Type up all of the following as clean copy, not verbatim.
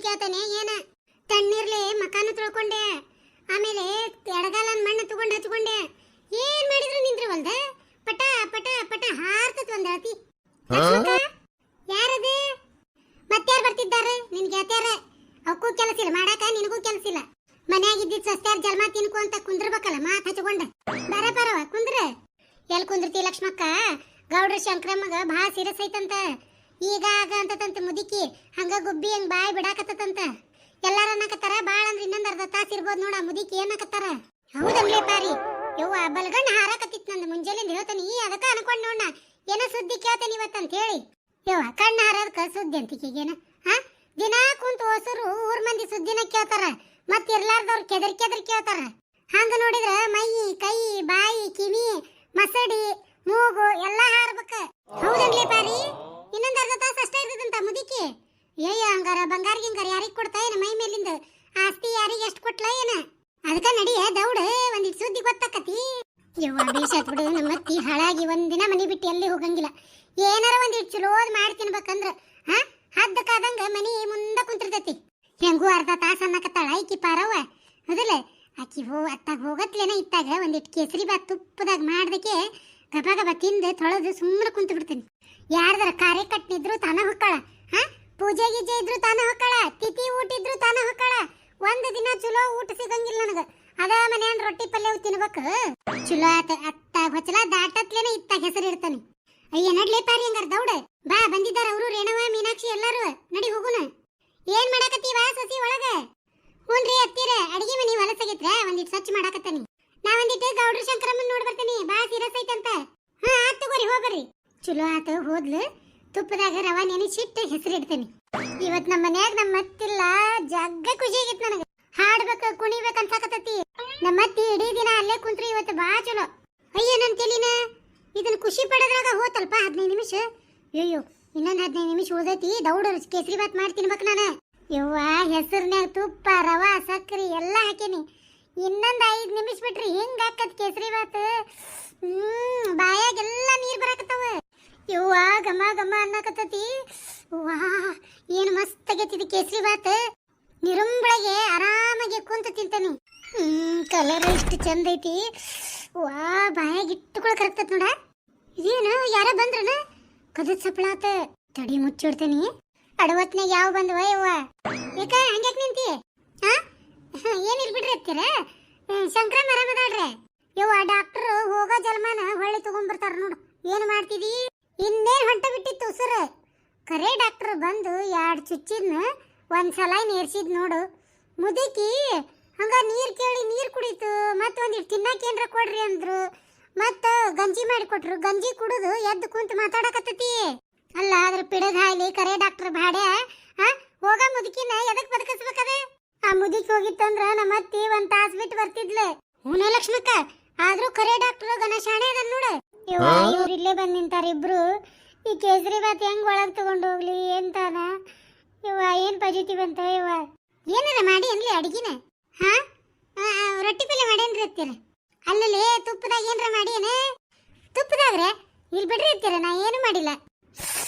ಕೇಳ್ತಾನೆ ಏನ ತಣ್ಣೀರ್ಲೆ ಮಕಾನು ತೊಳ್ಕೊಂಡೆ, ಆಮೇಲೆ ಎಡಗಾಲನ್ ಮಣ್ಣು ತಗೊಂಡು ಹಚ್ಕೊಂಡೆ. ಏನ್ ಮಾಡಿದ್ರು ನಿಂದ್ರವಲ್ದ, ಪಟ ಪಟ ಪಟ ಹಾರ್ತತ್ ಒಂದ್ ಅತಿ. ಯಾರದು? ಮತ್ತಾರು ಬರ್ತಿದ್ದಾರೆ ನಿನ್ ಗೆಳತಿಯರ? ಅವಕ್ಕೂ ಕೆಲಸ ಇಲ್ಲ ಮಾಡಾಕ, ನಿನಗೂ ಕೆಲಸ ಇಲ್ಲ. ಮನ್ಯಾಗಿದ್ದಿದ್ ಸಸ್ತ್ಯಾರ ಜಲ್ಮ ತಿನ್ಕೋ ಅಂತ ಕುಂದ್ರಬೇಕಲ್ಲ ಮಾತ್ ಹಚ್ಕೊಂಡ. ಬರವ ಕುಂದ್ರ. ಎಲ್ ಕುಂದ್ರತಿ ಲಕ್ಷ್ಮಕ್ಕ? ಗೌಡ್ರ ಶಂಕರಮ್ಮಗ ಬಾ ಸಿರಸ್ ಐತಂತ. ಈಗ ಆಗ ಅಂತಂತ ಮುದುಕಿ ಹಂಗ ಗುಬ್ಬಿ ಹಂಗ ಬಾಯಿ ಬಿಡಾಕತ್ತಂತ. ಎಲ್ಲಾರ ಅನ್ನಕತ್ತಾರ ಬಾಳ ಅಂದ್ರ ಇನ್ನೊಂದ್ ಅರ್ಧ ತಾಸ ಇರ್ಬೋದು ನೋಡ. ಮುದುಕಿ ಏನಕತ್ತಾರ? ಹೌದನ್ಲೇ ಪಾರಿ ಯವ್ವ, ಬಲ್ಗಣ್ಣ ಹಾರಾಕತ್ತಿತ್ ನಂದು ಮುಂಜಾನೆಂದ ಹೇಳ್ತಾನಿ. ಅದಕ್ಕ ಅನ್ಕೊಂಡ್ ನೋಡ ಏನೋ ಸುದ್ದಿ ಕೇಳ್ತಾನೆ ಇವತ್ತಂತ ಹೇಳಿ. ಯವ್ವ ಕಣ್ಣ ಹಾರದಕ್ಕ ಸುದ್ದಿ ಅಂತಿಕೇನ? ದಿನ ಕುಂತ ಹೊಸರು ಊರ್ ಮಂದಿ ಸುದ್ದಿನ ಕೇಳ್ತಾರ, ಮತ್ ಇರ್ಲಾರ್ದವ್ರು ಕೆದರ್ ಕೇಳ್ತಾರ. ಹಂಗ ನೋಡಿದ್ರ ಮೈ ಕೈ ಬಾಯಿ ಕಿವಿ ಮಸಡಿ ಮೂಗು ಎಲ್ಲಾ ಹಾರ್ಬೇಕ. ಹೌದನ್ಲೇ ಪಾರಿ? ಇನ್ನೊಂದ್ ಅರ್ಧ ತಾಸ ಅಷ್ಟೇ ಇರ್ತದಂತ ಮುದುಕಿ. ಏಯ ಹಂಗಾರ ಬಂಗಾರ ಗಿಂಗಾರ ಯಾರಿಗ್ ಕೊಡ್ತಾ ಏನ? ಮೈ ಮೇಲಿಂದ ಆಸ್ತಿ ಯಾರಿಗೆ ಎಷ್ಟು ಕೊಟ್ಲ ಏನ? ಅದಕ್ಕ ನಡಿಯ ದೌಡ ಒಂದಿಟ್ ಸುದ್ದಿ ಗೊತ್ತಾಕತಿ. ಯವ್ವ ಬೇಷತ್ ಬಿಡು, ನಮ್ಮ ಅತ್ತಿ ಹಾಳಾಗಿ ಒಂದಿನ ಮನಿ ಬಿಟ್ಟು ಎಲ್ಲಿ ಹೋಗಂಗಿಲ್ಲ. ಏನಾರ ಒಂದಿಟ್ ಚಲೋದ್ ಮಾಡಿ ತಿನ್ಬೇಕಂದ್ರ ಹದ್ದಕ್ಕಾದಂಗ ಮನಿ ಮುಂದ ಕುಂತಿರ್ತೈತಿ. ಹೆಂಗೂ ಅರ್ಧ ತಾಸ ಅನ್ನಕತ್ತಾಳ ಈಕಿ ಪಾರವ್ವ. ಹೌದಲ್ಲ? ಆಕಿ ಅತ್ತಾಗ ಹೋಗತ್ಲೇನ ಇತ್ತಾಗ ಒಂದಿಟ್ ಕೇಸರಿ ಬಾತ್ ತುಪ್ಪದಾಗ ಮಾಡ್ದಕ್ಕೆ ಗಬ ಗಬ ತಿಂದು ತೊಳೆದು ಸುಮ್ಮನೆ ಕುಂತು ಬಿಡ್ತೀನಿ. ಯಾರ್ದಾರ ಕಾರ್ಯ ಕಟ್ಟಿದ್ರು ತಾನ ಹೊಕ್ಕಳ, ಪೂಜೆ ಗೀಜೆ ಇದ್ರು ತಾನ ಹೊಕ್ಕಳ, ತಿಥಿ ಊಟ ಇದ್ರು ತಾನ ಹೊಕ್ಕಳ. ಒಂದ್ ದಿನ ಚಲೋ ಊಟ ಸಿಗಂಗಿಲ್ಲ ನನಗ. ಅದ ಮನ್ಯಾನ್ ರೊಟ್ಟಿ ಪಲ್ಯ ತಿನ್ಬೇಕು. ಚಲೋ ಆತ ಅತ್ತಾಗ ಹೊಚ್ಚಲ ದಾಟತ್ಲೇನ ಇತ್ತಾಗ ಹೆಸರು ಇಡ್ತಾನೆ. ಅಯ್ಯ ನಡ್ಲೇ ಪಾರಿ ಹಂಗಾರ ದೌಡ. ಬಾ ಬಂದಿದ್ದಾರ ಅವರು ರೇಣವ ಮೀನಾಕ್ಷಿ ಎಲ್ಲಾರು. ನಡಿ ಹೋಗುನ. ಏನ್ ಮಾಡಾಕತ್ತೀವ ಸಸಿ ಒಳಗ? ಹ್ಞೂನ್ರಿ ಅತ್ತೀರ ಅಡಿಗೆ ಮನಿ ಹೊಲಸಾಗೈತ್ರ ಒಂದಿಟ್ ಸ್ವಚ್ಛ ಮಾಡಾಕತ್ತಾನಿ. ನಾ ಒಂದಿಟ್ಟು ಗೌಡ್ರ ಶಂಕರಮ್ಮನ್ ನೋಡ್ ಬರ್ತೀನಿ. ಬಾ ಸಿರಸ್ ಐತಂತ. ಆತ್ ತಗೋರಿ ಹೋಗ್ಬರ್ರಿ. ಚಲೋ ಆತ ಹೋದ್ಲು. ತುಪ್ಪದಾಗ ರವಾ ನೆನೆಸಿಟ್ಟು ಹೆಸರು ಇಡ್ತೇನೆ. ಇವತ್ ನಮ್ಮ ಮನ್ಯಾಗ ನಮ್ಮ ಅತ್ತಿಲ್ಲ, ಜಗ್ಗ ಖುಷಿ ಆಗೈತ್ ನನಗ. ಹಾಡ್ಬೇಕ ಕುಣಿಬೇಕ ಅನ್ಸಾಕತ್ತತಿ. ನಮ್ಮ ಅತ್ತಿ ಇಡೀ ದಿನ ಅಲ್ಲೇ ಕುಂತ್ರಿ ಇವತ್ತು ಬಾ ಚಲೋ. ಅಯ್ಯ ನನ್ ತೆಲಿನ ಇದನ್ನ ಖುಷಿ ಪಡೋದ್ರಾಗ ಹೋತಲ್ಪ 15 ನಿಮಿಷ. ಅಯ್ಯೋ ಇನ್ನೊಂದ್ 15 ನಿಮಿಷ ಉಳ್ದೈತಿ. ದೌಡರ್ ಕೇಸರಿ ಬಾತ್ ಮಾಡಿ ತಿನ್ಬೇಕ ನಾನು. ಯವ್ವ ಹೆಸರ್ನ್ಯಾಗ ತುಪ್ಪ ರವಾ ಸಕ್ಕರೆ ಎಲ್ಲಾ ಹಾಕೇನಿ. ಇನ್ನೊಂದ್ 5 ನಿಮಿಷ ಬಿಟ್ರಿ ಹೆಂಗ್ ಹಾಕತ್ ಕೇಸರಿ ಬಾತ್. ಬಾಯಾಗೆಲ್ಲ ನೀರ್ ಬರಾಕತ್ತಾವ. ಯವ್ವ ಗಮ ಗಮ ಅನ್ನಕತ್ತತಿ. ವಾ ಏನು ಮಸ್ತ್ ಆಗೈತಿ ಕೇಸರಿ ಬಾತ್. ನಿರಂಬಳಗೆ ಆರಾಮಾಗಿ ಕುಂತ ತಿಂತಾನಿ. ಕಲರ್ ಎಷ್ಟು ಚಂದ ಐತಿ. ವಾ ಬಾಯಾಗ ಇಟ್ಟುಕೊಳಕ್ ಕರಕ್ತತ್ ನೋಡ. ಇದೇನು ಯಾರ ಬಂದ್ರನ? ಕದತ್ ಸಪ್ಳಾತ. ತಡಿ ಮುಚ್ಚಿಡ್ತೇನಿ. ಅಡವತ್ನಾಗ ಯಾವ ಬಂದವ ಯವ್ವ? ಯಾಕ ಹಂಗ್ಯಾಕ್ ನಿಂತಿ? ಏನಿಲ್ ಬಿಡ್ರಿ ಅತ್ತೀರ. ಶಂಕರಮ್ಮ ಆರಾಮದಾಳ್ರೆ? ಯವ್ವ ಡಾಕ್ಟರ್ ಹೋಗೋ ಜಲ್ಮಾನ ಹೊಳ್ಳಿ ತಗೊಂಡ್ಬರ್ತಾರ ನೋಡು. ಏನ್ ಮಾಡ್ತಿದಿ? ಇನ್ನೇನ್ ಹೊಂಟ ಬಿಟ್ಟಿತ್ತು ಉಸುರ. ಕರೆ ಡಾಕ್ಟರ್ ಬಂದು 2 ಚುಚ್ಚಿದ್ನ ಒಂದ್ಸಲ ನೇರ್ಸಿದ್ ನೋಡು. ಮುದುಕಿ ಹಂಗ ನೀರ್ ಕೇಳಿ ನೀರ್ ಕುಡಿತು. ಮತ್ತ ಒಂದಿಟ್ಟು ತಿನ್ನಾಕ ಏನ್ರ ಕೊಡ್ರಿ ಅಂದ್ರು. ಮತ್ತ ಗಂಜಿ ಮಾಡಿ ಕೊಟ್ರು. ಗಂಜಿ ಕುಡಿದು ಎದ್ದು ಕುಂತ ಮಾತಾಡಕತ್ತತಿ. ಅಲ್ಲ ಅದ್ರ ಪಿಡದ ಹಾಯ್ಲಿ ಕರೆ ಡಾಕ್ಟರ್ ಭಾಡ್ಯ. ಹೋಗ ಮುದುಕಿನ ಎದಕ್ ಬದುಕಿಸ್ಬೇಕದ? ಆ ಮುದುಕಿ ಹೋಗಿತ್ತಂದ್ರ ನಮ್ಮ ಅತ್ತಿ 1 ತಾಸ್ ಬಿಟ್ಟು ಬರ್ತಿದ್ಲೆ. ಹೂನ ಲಕ್ಷ್ಮಕ್ಕ. ಆದ್ರೂ ಕರೆ ಡಾಕ್ಟರ್ ಗಣಶಾಣೆ ಅದ ನೋಡು. ಇವ್ರು ಇಲ್ಲೇ ಬಂದ್ ನಿಂತಾರ ಇಬ್ರು. ಈ ಕೇಸರಿ ಬಾತ್ ಹೆಂಗ್ ಒಳಗ್ ತಗೊಂಡು ಹೋಗ್ಲಿ ಎಂತಾನ? ಇವ ಏನ್ ಪಜಿತಿ ಬಂತ ಇವ? ಏನಾರ ಮಾಡಿ ಅನ್ಲಿ ಅಡಿಗೆನ? ರೊಟ್ಟಿ ಪಲ್ಯ ಮಾಡೇನ್ರಿ ಅತ್ತೀರ? ಅಲ್ಲಲ್ಲಿ ತುಪ್ಪದಾಗ ಏನ್ರ ಮಾಡಿ ಏನ? ತುಪ್ಪದಾಗ್ರೆ ಇಲ್ಲಿ ಬಿಡ್ರಿ ಅತ್ತೀರ, ನಾ ಏನು ಮಾಡಿಲ್ಲ.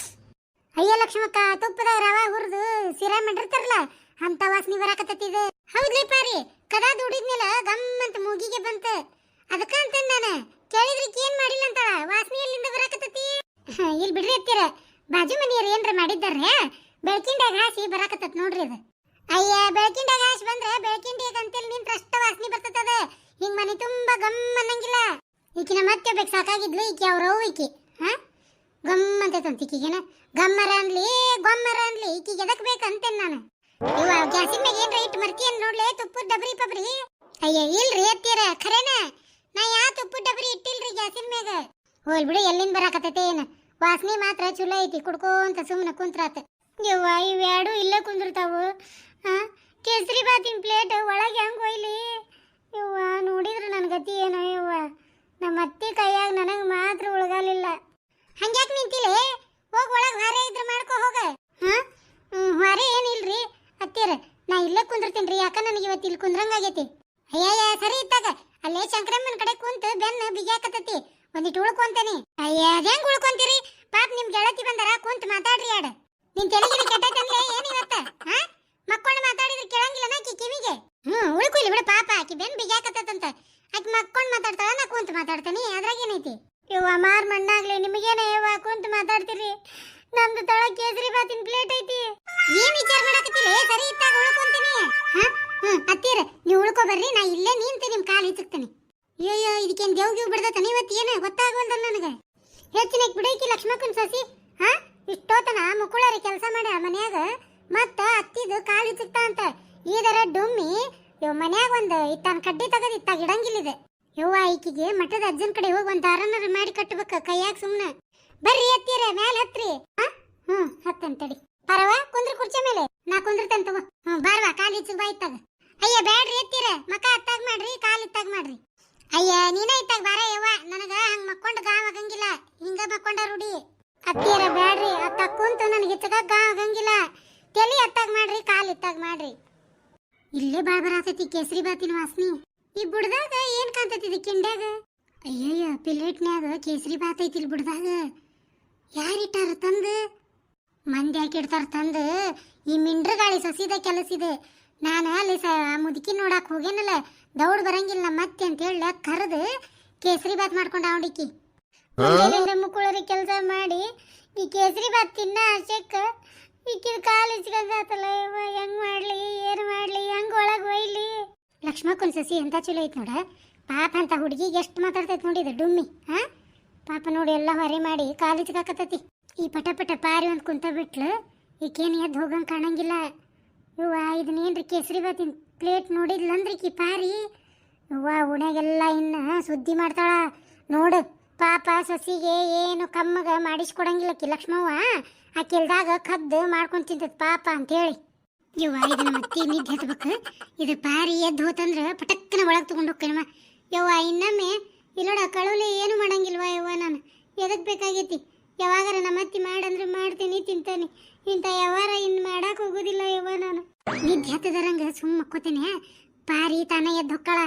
ಅಯ್ಯ ಲಕ್ಷ್ಮಕ್ಕ, ತುಪ್ಪದಾಗ ರವಾ ಹುರಿದು ಸಿರಾ ಮಾಡಿರ್ತಾರಲ್ಲ ಅಂತ ವಾಸನೆ ಬರಾಕತ್ತಿದೆ. ಹೌದ್ಲಿ ಪಾರಿ, ಕದ ದುಡಿದ್ಮೇಲೆ ಗಮ್ಮಂತ ಮೂಗಿಗೆ ಬಂತ. ಅದಕ್ಕ ಅಂತ ನಾನು ಕೇಳಿದ್ರಿಕ್ ಏನ್ ಮಾಡಿಲ್ಲ ಅಂತಾಳ. ವಾಸನೆ ಎಲ್ಲಿಂದ ಬರಾಕತ್ತತಿ? ಇಲ್ಲಿ ಬಿಡ್ರಿ ಅತ್ತೀರ, ಬಾಜು ಮನೆಯವ್ರು ಏನ್ರ ಮಾಡಿದ್ದಾರ ಬೆಳಕಿಂಡಾಗ ಹಾಸಿ ಬರಾಕತ್ತತ್ ನೋಡ್ರಿ ಅದು. ಅಯ್ಯ ಬೆಳಕಿಂಡಾಗ ಹಾಸಿ ಬಂದ್ರೆ ಬೆಳಕಿಂಡಿಯಾಗ ಅಂತೇಳಿ ನಿಂತ್ರ ಅಷ್ಟ ವಾಸನೆ ಬರ್ತದ. ಹಿಂಗ್ ಮನೆ ತುಂಬಾ ಗಮ್ ಅನ್ನಂಗಿಲ್ಲ. ಈಕಿನ ಮತ್ತೆ ಬೇಕು ಸಾಕಾಗಿದ್ಲು ಈಕಿ ಅವ್ರವ್ ಈಕಿ. ಗಮ್ ಅಂತೈತಂತ ಈಕಿಗೇನ. ಗಮ್ಮರ ಅನ್ಲಿ ಗೊಮ್ಮರ ಅನ್ಲಿ ಈಕಿಗೆ ಎದಕ್ ಬೇಕಂತೇನ್ ನಾನು. ಇವ ಗ್ಯಾಸಿನ ಮ್ಯಾಗ ಏನ್ರ ಇಟ್ಟು ಮರ್ತಿಯನ್ ನೋಡ್ಲೆ ತುಪ್ಪದ ಡಬ್ರಿ ಪಬ್ರಿ. ಅಯ್ಯ ಇಲ್ರಿ ಅತ್ತೀರ ಖರೇನ, ನಾ ಯಾ ತುಪ್ಪದ ಡಬ್ರಿ ಇಟ್ಟಿಲ್ರಿ ಗ್ಯಾಸಿನ ಮ್ಯಾಗ. ಹೋಲ್ ಬಿಡು ಎಲ್ಲಿಂದ ಬರಾಕತ್ತೈತೆ ಏನ. ವಾಸನೆ ಮಾತ್ರ ಚಲೋ ಐತಿ. ಕುಡ್ಕೋಂತ ಸುಮ್ಮನೆ ಕುಂತ್ರಾತ. ಯವ್ವ ಇವ್ಯಾಡು ಇಲ್ಲೇ ಕುಂದಿರ್ತಾವು. ಕೇಸರಿ ಬಾತಿನ ಪ್ಲೇಟ್ ಒಳಗೆ ಹೆಂಗ್ ಒಯ್ಲಿ? ಯವ್ವ ನೋಡಿದ್ರೆ ನನ್ನ ಗತಿ ಏನೋ ಯವ್ವ. ನಮ್ಮ ಅತ್ತಿ ಕೈಯಾಗ ನನಗೆ ಮಾತ್ರ ಉಳ್ಗಾಲಿಲ್ಲ. ಹಂಗ್ಯಾಕೆ ನಿಂತಿಲೆ? ಹೋಗಿ ಒಳಗೆ ಹೊರೆ ಇದ್ರೆ ಮಾಡ್ಕೊ ಹೋಗ. ಹೊರೆ ಏನಿಲ್ರಿ ಅತ್ತೀರ, ನಾ ಇಲ್ಲೇ ಕುಂದಿರ್ತೀನಿ. ಯಾಕ ನನಗೆ ಇವತ್ತು ಇಲ್ಲಿ ಕುಂದ್ರಂಗಾಗೈತಿ. ಅಯ್ಯಯ್ಯ ಸರಿ ಇತ್ತಾಗ ಅಲ್ಲೇ ಶಂಕರಮ್ಮನ ಕಡೆ ಕುಂತ ಬೆನ್ನ ಬಿಗ್ಯಾಕತ್ತತಿ. ಒಂದಿಟ್ಟು ಉಳ್ಕೊಂತಾನೆ. ಅಯ್ಯ ಅದೇಂಗ್ ಉಳ್ಕೊಂತೀರಿ? ಪಾಪ ನಿಮ್ ಗೆಳತಿ ಬಂದಾರ ಕುಂತ ಮಾತಾಡ್ರಿ ಆಡ. ನಿನ್ ತೆಲಿಗಿನ ಕೆಟ್ಟೈತನ್ಲೆ ಏನಿವತ್ತ? ಮಕ್ಕೊಂಡು ಮಾತಾಡಿದ್ರೆ ಕೇಳಂಗಿಲ್ಲ ಆಕಿ ಕಿವಿಗೆ. ಉಳ್ಕೊಯ್ಲಿ ಬಿಡ ಪಾಪ, ಆಕಿ ಬೆನ್ ಬಿಗ್ಯಾಕತ್ತಂತ. ಆಕಿ ಮಕ್ಕೊಂಡು ಮಾತಾಡ್ತಾಳ, ನಾ ಕುಂತ ಮಾತಾಡ್ತಾನಿ, ಅದ್ರಾಗ ಏನೈತಿ? ಯವ್ವ ಮಾರ್ ಮಣ್ಣಾಗ್ಲಿ, ನಿಮಗೇನ ಯವ್ವ ಕುಂತ ಮಾತಾಡ್ತೀರಿ? ನಮ್ದು ತಳ ಕೇಸರಿ ಬಾತಿನ ಪ್ಲೇಟ್ ಐತಿ. ಏನ್ ವಿಚಾರ ಮಾಡಕತ್ತಿಲ್ಲ? ಸರಿ ಇತ್ತಾಗ ಉಳ್ಕೊಂತೀನಿ. ಅತ್ತೀರ ನೀವು ಉಳ್ಕೊ ಬರ್ರಿ, ನಾ ಇಲ್ಲೇ ನಿಂತು ನಿಮ್ ಕಾಲು ಹಿಚಕ್ತೀನಿ. ಅಯ್ಯೋ ಇದಕ್ಕೇನ್ ದೇವ್ಗಿವ್ ಬಿಡ್ದತಾನೆ ಇವತ್ತು? ಏನ ಗೊತ್ತಾಗವಲ್ದಲ್ಲ ನನಗೆ. ಹೆಚ್ಚಿನ ಬಿಡೈಕಿ ಲಕ್ಷ್ಮಕ್ಕನ್ ಸಸಿ. ಇಷ್ಟೋತನ ಮುಕ್ಕುಳರಿ ಕೆಲಸ ಮಾಡ್ಯಾಳ ಮನ್ಯಾಗ, ಮತ್ತ ಅತ್ತಿದು ಕಾಲು ಹಿಚಕ್ತಾ ಅಂತ. ಈದರ ಡುಮ್ಮಿ ಇವ್ ಮನ್ಯಾಗ ಒಂದು ಇತ್ತಾನ ಕಡ್ಡಿ ತಗದ್ ಇತ್ತಾಗ ಇಡಂಗಿಲ್ಲಿದೆ. ಯವ್ವ ಈಕಿಗೆ ಮಠದ ಅಜ್ಜನ ಕಡೆ ಹೋಗಿ ಒಂದ್ ದಾರನಾರ ಮಾಡಿ ಕಟ್ಟಬೇಕ ಕೈಯಾಗ. ಸುಮ್ನೆ ಬರ್ರಿ ಅತ್ತೀರ ಮ್ಯಾಲ ಹತ್ರಿ. ಹತ್ತಂತಡಿ ಪರವ ಕುಂದ್ರಿ ಕುರ್ಚಿ ಮೇಲೆ, ನಾ ಕುಂದ್ರತೇನೆ ತಗೋ. ಬಾರ್ವಾ ಕಾಲು ಹಿಚ್ಚ ಬಾಯ್ತಾಗ. ಅಯ್ಯ ಬ್ಯಾಡ್ರಿ ಎತ್ತೀರ, ಮಕ ಹತ್ತಾಗ ಮಾಡ್ರಿ, ಕಾಲು ಇತ್ತಾಗ ಮಾಡ್ರಿ. ಅಯ್ಯ ನೀನ ಇತ್ತಾಗ ಬಾರ ಯವ್ವ, ನನಗ ಹಂಗ ಮಕ್ಕೊಂಡ್ ಗಾವ್ ಆಗಂಗಿಲ್ಲ, ಹಿಂಗ ಮಕ್ಕೊಂಡ ರೂಢಿ. ಅತ್ತೀರ ಬ್ಯಾಡ್ರಿ, ಅತ್ತ ಕುಂತು ನನಗೆ ಹಿಚ್ಚಗ ಗಾವ್ ಆಗಂಗಿಲ್ಲ. ತಲಿ ಹತ್ತಾಗ ಮಾಡ್ರಿ, ಕಾಲು ಇತ್ತಾಗ ಮಾಡ್ರಿ. ಇಲ್ಲೇ ಬಾಳ್ ಬರತೈತಿ ಕೇಸರಿ ಬಾತಿನ ವಾಸನಿ. ಈ ಬುಡ್ದಾಗ ಏನ್ ಕಾಣ್ತೈತಿ ಕಿಂಡ್ಯಾಗ? ಅಯ್ಯಯ್ಯ ಪ್ಲೇಟ್ನ್ಯಾಗ ಕೇಸರಿ ಬಾತ್ ಐತಿ ಬುಡ್ದಾಗ. ಯಾರಿಟ್ಟಾರ ತಂದು? ಮಂದಿ ಹಾಕಿಡ್ತಾರ ತಂದು. ಈ ಮಿಂಡ್ರ ಗಾಳಿ ಸೊಸಿದ ಕೆಲಸಿದೆ. ನಾನು ಅಲ್ಲಿ ಮುದುಕಿ ನೋಡಕ್ ಹೋಗೇನಲ್ಲ, ದೌಡ್ ಬರಂಗಿಲ್ಲ ಮತ್ತೆ ಅಂತ ಹೇಳ ಕರೆದು ಕೇಸರಿ ಬಾತ್ ಮಾಡ್ಕೊಂಡ ಅವಡಿಕ್ಕಿ. ಮುಕ್ಕುಳರಿ ಕೆಲಸ ಮಾಡಿ ಈ ಕೇಸರಿ ಬಾತ್ ತಿನ್ನ ಆಶಕ್ಕ ಈಕಿನ ಕಾಲು ಇಚ್ಕೊಂಡಾತಲ್ಲ. ಹೆಂಗ್ ಮಾಡ್ಲಿ, ಏನ್ ಮಾಡ್ಲಿ, ಹೆಂಗ್ ಒಳಗ್ ಒಯ್ಲಿ? ಲಕ್ಷ್ಮಕ್ಕನ್ ಸಸಿ ಎಂತ ಚಲೋ ಐತ್ ನೋಡ. ಪಾಪ ಅಂತ ಹುಡುಗಿಗೆ ಎಷ್ಟು ಮಾತಾಡ್ತೈತಿ ನೋಡಿದ ಡುಮ್ಮಿ. ಪಾಪ ನೋಡಿ ಎಲ್ಲ ಹೊರೆ ಮಾಡಿ ಕಾಲು ಇಚ್ಕಾಕತ್ತೈತಿ. ಈ ಪಟ ಪಟ ಪಾರಿ ಒಂದು ಕುಂತ ಬಿಟ್ಲು, ಈಕೇನು ಎದ್ದು ಹೋಗಂಗೆ ಕಾಣಂಗಿಲ್ಲ. ಇವ್ವ ಇದನ್ನೇನ್ರಿ ಕೇಸರಿ ಬಾತಿನ ಪ್ಲೇಟ್ ನೋಡಿದ್ಲಂದ್ರಿ ಕಿ ಪಾರಿ. ಇವ್ವ ಉಣ್ಯಾಗೆಲ್ಲ ಇನ್ನು ಸುದ್ದಿ ಮಾಡ್ತಾಳ ನೋಡು. ಪಾಪ ಸೊಸಿಗೆ ಏನು ಕಮ್ಮಗ ಮಾಡಿಸ್ಕೊಡಂಗಿಲ್ಲಕ್ಕಿ ಲಕ್ಷ್ಮವ್ವ. ಆ ಕೆಲ್ದಾಗ ಕದ್ದು ಮಾಡ್ಕೊಂಡು ತಿಂತದ ಪಾಪ ಅಂತೇಳಿ. ಇವ್ವ ಇದನ್ನ ಮತ್ತೆ ನಿದ್ದೆ ಹತ್ಬೇಕು. ಇದು ಪಾರಿ ಎದ್ದು ಹೋತಂದ್ರೆ ಪಟಕ್ಕನ ಒಳಗೆ ತಗೊಂಡು ಹೋಗ್ಕೇನಮ್ಮ. ಯವ್ವ ಇನ್ನೊಮ್ಮೆ ಇಲ್ಲೋಡ ಕಳುಲಿ ಏನು ಮಾಡಂಗಿಲ್ವ ಯವ್ವ. ನಾನು ಎದಕ್ಕೆ ಬೇಕಾಗೈತಿ? ಯಾವಾಗಾರ ನಮ್ಮ ಅತ್ತಿ ಮಾಡಂದ್ರೆ ಮಾಡ್ತೀನಿ, ತಿಂತಾನೆ. ಇಂಥ ಯಾವಾರ ಇನ್ನು ಮಾಡಕ್ಕೆ ಹೋಗೋದಿಲ್ಲ ಯವ್ವ. ನಾನು ನಿದ್ದೆ ಹತ್ತದರಂಗೆ ಸುಮ್ಮ ಮಕ್ಕೋತೇನೆ. ಪಾರಿ ತಾನ ಎದ್ದು ಹೊಕ್ಕಳ.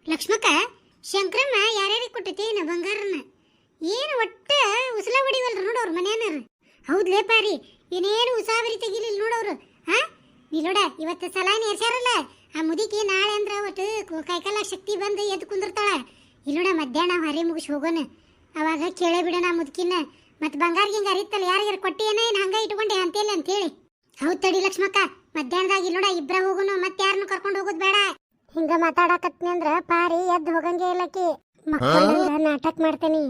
ಲಕ್ಷ್ಮಕ್ಕ ಶಂಕ್ರಮ್ಮ ಯಾರ್ಯಾರಿಗೆ ಕೊಟ್ಟೈತಿ ನಾ ಬಂಗಾರನ? ಏನು ಒಟ್ಟ ಉಸಲ ಹೊಡಿವಲ್ರ ನೋಡವ್ರ ಮನ್ಯಾನರು. ಹೌದ್ಲೇ ಪಾರಿ, ಏನೇನು ಉಸಾಬರಿ ತೆಗಿಲಿಲ್ಲ ನೋಡವ್ರು. ನಿಲ್ಲೋಡ ಇವತ್ತು ಸಲಾನಿ ಏರ್ಸ್ಯಾರಲ್ಲ ಆ ಮುದಿಕಿ, ನಾಳೆ ಅಂದ್ರೆ ಅವತ್ತು ಕೈಕಾಲ ಶಕ್ತಿ ಬಂದು ಎದ್ದು ಕುಂದಿರ್ತಾಳ. ಇಲ್ಲೋಡ ಮಧ್ಯಾಹ್ನ ಹೊರೆ ಮುಗಿಸಿ ಹೋಗೋಣ, ಅವಾಗ ಕೇಳೇ ಬಿಡೋಣ ಆ ಮುದುಕಿನ. ಮತ್ತೆ ಬಂಗಾರಿಗೆ ಹಿಂಗೆ ಅರಿತಲ್ಲ, ಯಾರಿಗಾರ ಕೊಟ್ಟಿ ಏನೋ ಏನು ಹಂಗೆ ಇಟ್ಕೊಂಡೆ ಅಂತೇಳಿ ಅಂತೇಳಿ. ಹೌದು ತಡಿ ಲಕ್ಷ್ಮಕ್ಕ, ಮಧ್ಯಾಹ್ನದಾಗ ಇಲ್ಲೋಡ ಇಬ್ಬರ ಹೋಗೋಣ, ಮತ್ತೆ ಯಾರನ್ನು ಕರ್ಕೊಂಡು ಹೋಗೋದು ಬೇಡ. ಹಿಂಗ ಮಾತಾಡಕತ್ನಿ ಅಂದ್ರ ಪಾರಿ ಎದ್ದು ಹೋಗಂಗೆ ಇಲ್ಲಕಿ. ಮಕ್ಕಳ ನಾಟಕ ಮಾಡ್ತೇನಿ.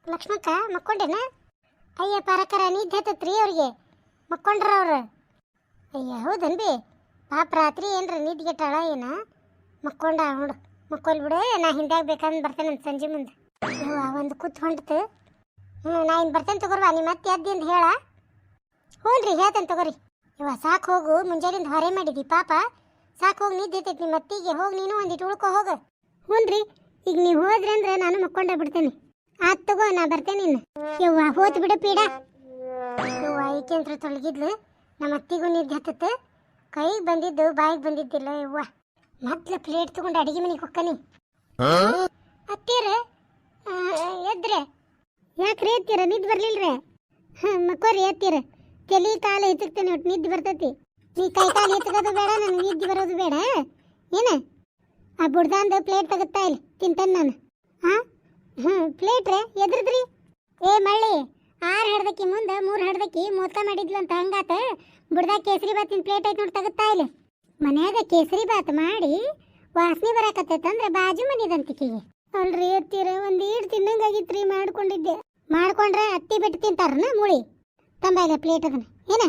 ಲಕ್ಷ್ಮಕ್ಕ ಮಕ್ಕೊಂಡೇನ? ಅಯ್ಯ ಪರಕರ ನಿದ್ದೆ ಹತ್ತತ್ರಿ ಅವ್ರಿಗೆ. ಮಕ್ಕೊಂಡ್ರ ಅವ್ರು? ಅಯ್ಯ ಹೌದನ್ ಬಿ, ಪಾಪ ರಾತ್ರಿ ಏನ್ರ ನಿದ್ಗೆಟ್ಟಾಳ ಏನ? ಮಕ್ಕೊಂಡ ನೋಡು. ಮಕ್ಕೊಲ್ ಬಿಡು, ನಾ ಹಿಂದಾಗ ಬೇಕಂದ್ ಬರ್ತೇನೆ ಅಂತ ಸಂಜೆ ಮುಂದೆ. ಇವ ಒಂದು ಕೂತ್ ಹೊಂಟತು. ನಾ ಇನ್ನು ಬರ್ತೇನೆ ತಗೋರ್ವಾ, ನಿಮ್ಮ ಮತ್ತೆ ಎದ್ದಿ ಅಂತ ಹೇಳ. ಹ್ಞೂ ರೀ ಹೇಳ್ತೇನೆ ತಗೋರಿ. ಇವ ಸಾಕು ಹೋಗು, ಮುಂಜಾನಿಂದ ಹೊರೆ ಮಾಡಿದಿ ಪಾಪ. ಸಾಕು ಹೋಗಿ ನಿದ್ದೈತೈತಿ ನಿಮ್ಮ ಅತ್ತಿಗೆ. ಹೋಗಿ ನೀನು ಒಂದಿಟ್ಟು ಉಳ್ಕೊ ಹೋಗು. ಹ್ಞೂ ರೀ, ಈಗ ನೀವು ಹೋದ್ರಿ ಅಂದ್ರೆ ನಾನು ಮಕ್ಕೊಂಡೇ ಬಿಡ್ತೇನೆ. ಆತ್ ತಗೋ, ನಾ ಬರ್ತೇನೆ ಇನ್ನು. ಯವ್ವ ಹೋತ್ ಬಿಡು ಪೀಡ. ಯವ್ವ ಈಕೆಂತ್ರ ತೊಳಗಿದ್ಲು. ನಮ್ಮ ಅತ್ತಿಗೂ ನಿದ್ದೆ ಹತ್ತತ್ತು. ಕೈಗೆ ಬಂದಿದ್ದು ಬಾಯಿಗೆ ಬಂದಿದ್ದಿಲ್ಲ ಯವ್ವ. ಮೊದ್ಲು ಪ್ಲೇಟ್ ತಗೊಂಡು ಅಡಿಗೆ ಮನೆಗೆ ಹೊಕ್ಕನಿ. ಅತ್ತೀರ ಎದ್ರೆ ಯಾಕ್ರಿ ಎತ್ತೀರ? ನಿದ್ದೆ ಬರ್ಲಿಲ್ರಿ? ಮಕ್ಕೋರಿ ಎತ್ತೀರ. ತಲೆ ಕಾಲು ಎತ್ತಕ್ತೇನೆ, ಒಟ್ಟು ನಿದ್ದೆ ಬರ್ತೈತಿ. ನೀ ಕೈ ಕಾಲು ಎತ್ತಗೋದು ಬೇಡ, ನನಗೆ ನಿದ್ದೆ ಬರೋದು ಬೇಡ ಏನ? ಆ ಬುಡ್ದಂದು ಪ್ಲೇಟ್ ತಗತ್ತಾ ಇಲ್ಲಿ ತಿಂತೇನೆ ನಾನು. ಪ್ಲೇಟ್ ರೀ ಎದ್ರದ್ರಿ? ಏ ಮಳ್ಳಿ, 6 ಹಡ್ದಕ್ಕಿ ಮುಂದೆ 3 ಹಡ್ದಕ್ಕಿ ಮೋದ್ಕ ಮಾಡಿದ್ಲಂತ ಹಂಗಾತ. ಬುಡ್ದಾಗ ಕೇಸರಿ ಬಾತಿನ ಪ್ಲೇಟ್ ಐತೆ ನೋಡಿ, ತಗತ್ತಾ ಇಲ್ಲಿ. ಮನ್ಯಾಗ ಕೇಸರಿ ಬಾತ್ ಮಾಡಿ ವಾಸನೆ ಬರಾಕತ್ತೈತಂದ್ರೆ ಬಾಜು ಮನಿದಂತಿಕೆಗೆ. ಅಲ್ರಿ ಎತ್ತೀರ, ಒಂದು ಈಡ್ ತಿನ್ನಂಗಾಗಿತ್ರಿ, ಮಾಡ್ಕೊಂಡಿದ್ದೆ. ಮಾಡ್ಕೊಂಡ್ರೆ ಅತ್ತಿ ಬಿಟ್ಟು ತಿಂತಾರನ ಮೂಳಿ? ತಂಬಾಗ ಪ್ಲೇಟ್ ಅದನ್ನ ಏನ?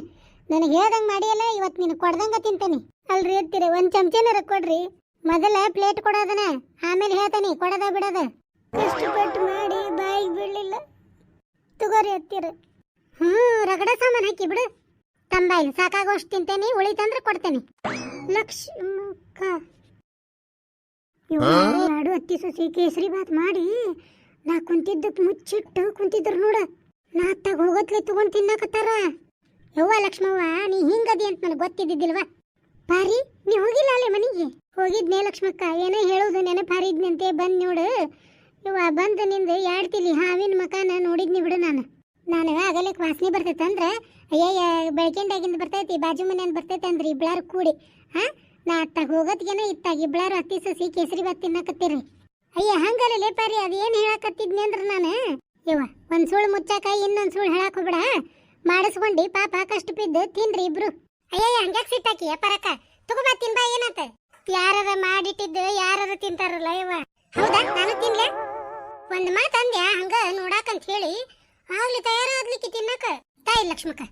ನನಗೆ ಹೇಳ್ದಂಗೆ ಮಾಡಿಯಲ್ಲ, ಇವತ್ತು ನೀನು ಕೊಡ್ದಂಗ ತಿಂತೇನೆ. ಅಲ್ರಿ ಎತ್ತೀರ, ಒಂದು ಚಮಚನಾರ ಕೊಡ್ರಿ. ಮೊದಲ ಪ್ಲೇಟ್ ಕೊಡೋದನ, ಆಮೇಲೆ ಹೇಳ್ತಾನೆ ಕೊಡೋದ ಬಿಡೋದ. ಕಷ್ಟಪಟ್ಟು ಮಾಡಿ ಬಾಯಿಗೆ ಬೀಳಲಿಲ್ಲ. ತಗೋರಿ ಎತ್ತೀರ. ರಗಡ ಸಾಮಾನು ಹಾಕಿ ಬಿಡು. ತಂಬಾಯಿಲ್ ಸಾಕಾಗೋಷ್ಟು ತಿಂತೇನೆ, ಉಳಿತಂದ್ರೆ ಕೊಡ್ತೇನೆ. ಲಕ್ಷ್ಮಕ್ಕ ಎರಡು ಅತ್ತಿ ಸೊಸಿ ಕೇಸರಿ ಬಾತ್ ಮಾಡಿ ನಾ ಕುಂತಿದ್ದಕ್ಕೆ ಮುಚ್ಚಿಟ್ಟು ಕುಂತಿದ್ರು ನೋಡ. ನಾ ಅತ್ತಾಗ ಹೋಗತ್ಲೆ ತಗೊಂಡು ತಿನ್ನಕತ್ತಾರ. ಯವ್ವ ಲಕ್ಷ್ಮವ್ವ, ನೀ ಹಿಂಗದಿ ಅಂತ ನನಗೆ ಗೊತ್ತಿದ್ದಿದ್ದಿಲ್ವಾ? ಪಾರಿ ನೀ ಹೋಗಿಲ್ಲ ಅಲ್ಲೇ ಮನೆಗೆ? ಹೋಗಿದ್ನೇ ಲಕ್ಷ್ಮಕ್ಕ, ಏನೋ ಹೇಳೋದು ನೆನಪಾರಿದ್ನಂತೆ ಬಂದು ನೋಡು. ಯವ್ವ ಬಂದು ನಿಂದು 2 ತಿಲಿ ಹಾವಿನ ಮಕಾನ ನೋಡಿದ್ನಿ ಬಿಡು ನಾನು. ನಾನು ಆಗಲಿಕ್ಕೆ ವಾಸನೆ ಬರ್ತೈತೆ ಅಂದ್ರೆ ಅಯ್ಯಯ್ಯ ಬೆಳಗ್ಗೆಂಡಾಗಿಂದ ಬರ್ತೈತಿ ಬಾಜು ಮನೆಯಿಂದ ಬರ್ತೈತೆ ಅಂದ್ರೆ ಇಬ್ಳಾರು ಕೂಡಿ ನಾ ಅತ್ತಾಗ ಹೋಗೋದ್ಗೇನೆ ಇತ್ತಾಗ ಇಬ್ಳಾರು ಹತ್ತಿ ಸಸಿ ಕೇಸರಿ ಬಾತ್ ತಿನ್ನಕತ್ತೀರಿ. ಅಯ್ಯ ಹಂಗಲ್ಲ ಲೇಪಾರಿ ಅದೇನು ಹೇಳಕತ್ತಿದ್ನಿ ಅಂದ್ರೆ ನಾನು ಯವ್ವ ಒಂದು ಸುಳ್ಳು ಮುಚ್ಚಾಕ ಇನ್ನೊಂದು ಸುಳ್ಳು ಹೇಳಕ್ ಹೋಗ್ಬೇಡ. ಮಾಡಿಸ್ಕೊಂಡು ಪಾಪ ಕಷ್ಟ ಬಿದ್ದು ತಿನ್ರಿ ಇಬ್ರು. ಅಯ್ಯಯ್ಯ ಹಂಗ್ಯಾಕೆ ಸಿಟ್ಟಾಕಿ ಪರಕ ತಗೋಬಾ ತಿನ್ಬಾ ಏನಂತ. ಯಾರ ಮಾಡಿಟ್ಟಿದ್ದು ಯಾರ ತಿಂತಾರಲ್ಲ ಯವ್ವ. ಹೌದಾ ನಾನು ತಿನ್ಲೆ ಒಂದು ಮಾತು ಅಂದ್ಯಾ ಹಂಗ ನೋಡಾಕಂತ ಹೇಳಿ ಆಗ್ಲಿ ತಯಾರಾಗ್ಲಿಕ್ಕೆ ತಿನ್ನಕ ತಾಯಿ ಲಕ್ಷ್ಮಕ್ಕ.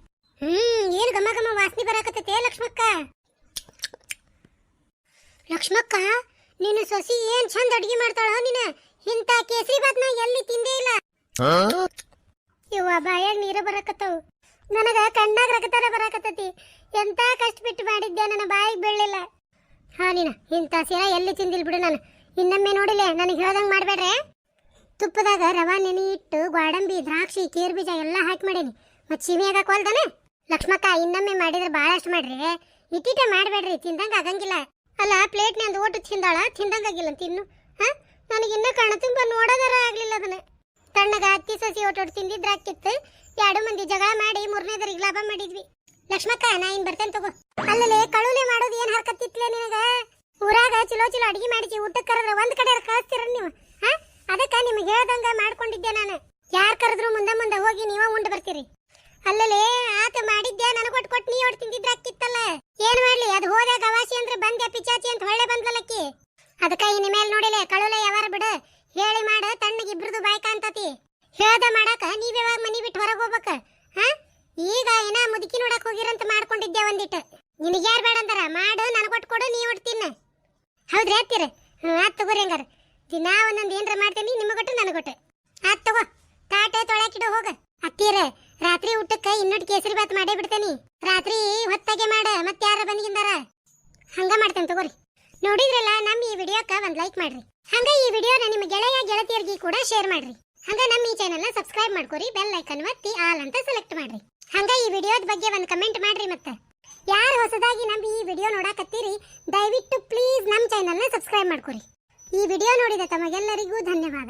ಏನು ಘಮ ಘಮ ವಾಸನೆ ಬರಾಕತ್ತೈತೆ ಲಕ್ಷ್ಮಕ್ಕ. ಲಕ್ಷ್ಮಕ್ಕ ನೀನು ಸೊಸಿ ಏನ್ ಚಂದ ಅಡ್ಗೆ ಮಾಡ್ತಾಳ ನೀನ. ಇಂತ ಕೇಸರಿ ಬಾತ್ನ ಎಲ್ಲಿ ತಿಂದೇ ಇಲ್ಲ. ಇವ್ವ ಬಾಯಾಗ ನೀರ ಬರಾಕತ್ತವು ನನಗ ಕಣ್ಣಾಗ ರಗತಾರ ಬರಾಕತ್ತೈತಿ. ಎಂತ ಕಷ್ಟ ಬಿಟ್ಟು ಮಾಡಿದ್ದೆ ನನ್ನ ಬಾಯಿಗೆ ಬೀಳಲಿಲ್ಲ. ನೀನ ಇಂತ ಸೀರ ಎಲ್ಲಿ ತಿಂದಿಲ್ ಬಿಡು. ನಾನು ಇನ್ನೊಮ್ಮೆ ನೋಡಿಲ್ಲ ನನಗೆ ಹೇಳ್ದಂಗೆ ಮಾಡಬೇಡ್ರೆ. ತುಪ್ಪದಾಗ ರವಾ ನೆನೆ ಇಟ್ಟು ಗೋಡಂಬಿ ದ್ರಾಕ್ಷಿ ಕೇರ್ ಬೀಜ ಎಲ್ಲ ಹಾಕಿ ಮಾಡೀನಿ. ಮತ್ತೆ ಸಿಮಿ ಆಗಕ್ಕೆ ಹೊಲ್ದಾನೆ ಲಕ್ಷ್ಮಕ್ಕ. ಇನ್ನೊಮ್ಮೆ ಮಾಡಿದ್ರೆ ಭಾಳಷ್ಟು ಮಾಡ್ರಿ, ಇಟ್ಟಿಟ ಮಾಡಬೇಡ್ರಿ, ತಿಂದಂಗೆ ಆಗಂಗಿಲ್ಲ. ಅಲ್ಲ ಪ್ಲೇಟ್ನಿಂದ ಊಟ ತಿಂದಂಗಾಗಿಲ್ಲ ತಿನ್ನು. ನನಗಿನ್ನ ಕಣ ತುಂಬ ನೋಡೋದರ ಆಗ್ಲಿಲ್ಲ. ಅದನ್ನ ತಣ್ಣಗ ಹತ್ತಿ ಸಸಿ ಓಟೋಟ್ ತಿಂದಿದ್ರ ಹಾಕಿತ್ತು. 2 ಮಂದಿ ಜಗಳ ಮಾಡಿ 3ನೇದರಿಗೆ ಲಾಭ ಮಾಡಿದ್ವಿ. ಲಕ್ಷ್ಮಕ್ಕ ನಾ ಇನ್ ಬರ್ತೇನೆ ತಗೋ. ಅಲ್ಲೇ ಕಳುಲೆ ಮಾಡೋದು ಏನ್ ಹರ್ಕತ್ತಿತ್ಲೆ ನಿನಗ. ಊರಾಗ ಚಲೋ ಚಲೋ ಅಡಿಗೆ ಮಾಡಿಸಿ ಊಟಕ್ಕೆ ಕರೆದ್ರೆ ಒಂದ್ ಕಡೆ ಕಳಿಸ್ತೀರ ನೀವು. ಅದಕ್ಕೆ ನಿಮ್ಗೆ ಹೇಳ್ದಂಗ ಮಾಡ್ಕೊಂಡಿದ್ದೆ ನಾನು. ಯಾರು ಕರೆದ್ರು ಮುಂದೆ ಹೋಗಿ ನೀವ ಉಂಡು ಬರ್ತೀರಿ. ಅಲ್ಲೇ ಆತ ಮಾಡಿದ್ದೆ ನನಗೆ ಕೊಟ್ಟು ನೀ ಹೊಟ್ಟು ತಿಂದಿದ್ರ ಹಾಕಿತ್ತಲ್ಲ. ಏನ್ ಮಾಡ್ಲಿ ಅದು ಹೋದಾಗ ಗವಾಸಿ ಅಂದ್ರೆ ಬಂದೆ ಪಿಚಾಚಿ ಅಂತ ಹೊಳ್ಳೆ ಬಂದ್ಲಕ್ಕಿ. ಅದಕ್ಕೆ ಇನ್ ಮೇಲೆ ನೋಡಿಲೆ ಕಳುಲೆ ಯಾವಾರ ಬಿಡು. ಹೇಳಿ ಮಾಡ ತಣ್ಣಗೆ ಇಬ್ರದು ಬಾಯ್ ಕಾಂತತಿ. ಹೇಳ್ದ ಮಾಡಾಕ ನೀವ್ ಯಾವಾಗ ಮನಿ ಬಿಟ್ಟು ಹೊರಗೆ ಹೋಗ್ಬೇಕ. ಈಗ ಏನ ಮುದುಕಿ ನೋಡಕ್ ಹೋಗಿರಂತ ಮಾಡ್ಕೊಂಡಿದ್ದೆ ಒಂದಿಟ್ಟು. ನಿನಗೆ ಯಾರು ಬೇಡ ಅಂತಾರ ಮಾಡು ನನಗೆ ಕೊಟ್ಟು ಕೊಡು ನೀ ಹೊಟ್ಟು ತಿನ್ನ. ಹೌದ್ರಿ ಹತ್ತಿರ ಆತ್ ತಗೋರಿ. ಹಂಗಾರ ದಿನಾ ಒಂದೊಂದು ಏನ್ರ ಮಾಡ್ತೇನಿ ನಿಮಗೊಟ್ಟು ನನಗೊಟ್ಟು. ಆತ್ ತಗೋ ತಾಟೆ ತೊಳಕಿಡು ಹೋಗ. ಅತ್ತೀರ ರಾತ್ರಿ ಊಟಕ್ಕೆ ಇನ್ನೊಟ್ಟು ಕೇಸರಿ ಬಾತ್ ಮಾಡೇ ಬಿಡ್ತೇನಿ. ರಾತ್ರಿ ಹೊತ್ತಾಗೆ ಮಾಡ ಮತ್ತೆ ಯಾರ ಬಂದಿಗಿಂದಾರ ಹಂಗ ಮಾಡ್ತೇನೆ ತಗೋರಿ. ನೋಡಿದ್ರಲ್ಲ ನಮ್ಮ ಈ ವಿಡಿಯೋಕ್ಕೆ ಒಂದು ಲೈಕ್ ಮಾಡ್ರಿ. ಹಂಗ ಈ ವಿಡಿಯೋನ ನಿಮ್ಮ ಗೆಳೆಯ ಗೆಳತಿಯರಿಗೆ ಕೂಡ ಶೇರ್ ಮಾಡ್ರಿ. ಹಂಗ ನಮ್ಮ ಈ ಚಾನೆಲ್ನ ಸಬ್ಸ್ಕ್ರೈಬ್ ಮಾಡ್ಕೊರಿ. ಬೆಲ್ ಐಕನ್ ಒತ್ತಿ ಆಲ್ ಅಂತ ಸೆಲೆಕ್ಟ್ ಮಾಡ್ರಿ. ಹಂಗ ಈ ವಿಡಿಯೋದ ಬಗ್ಗೆ ಒಂದು ಕಮೆಂಟ್ ಮಾಡ್ರಿ. ಮತ್ತೆ ಯಾರು ಹೊಸದಾಗಿ ನಮ್ಮ ಈ ವಿಡಿಯೋ ನೋಡಾಕತ್ತೀರಿ ದಯವಿಟ್ಟು ಪ್ಲೀಸ್ ನಮ್ಮ ಚಾನೆಲ್ನ ಸಬ್ಸ್ಕ್ರೈಬ್ ಮಾಡ್ಕೊರಿ. ಈ ವಿಡಿಯೋ ನೋಡಿದ ತಮಗೆಲ್ಲರಿಗೂ ಧನ್ಯವಾದ.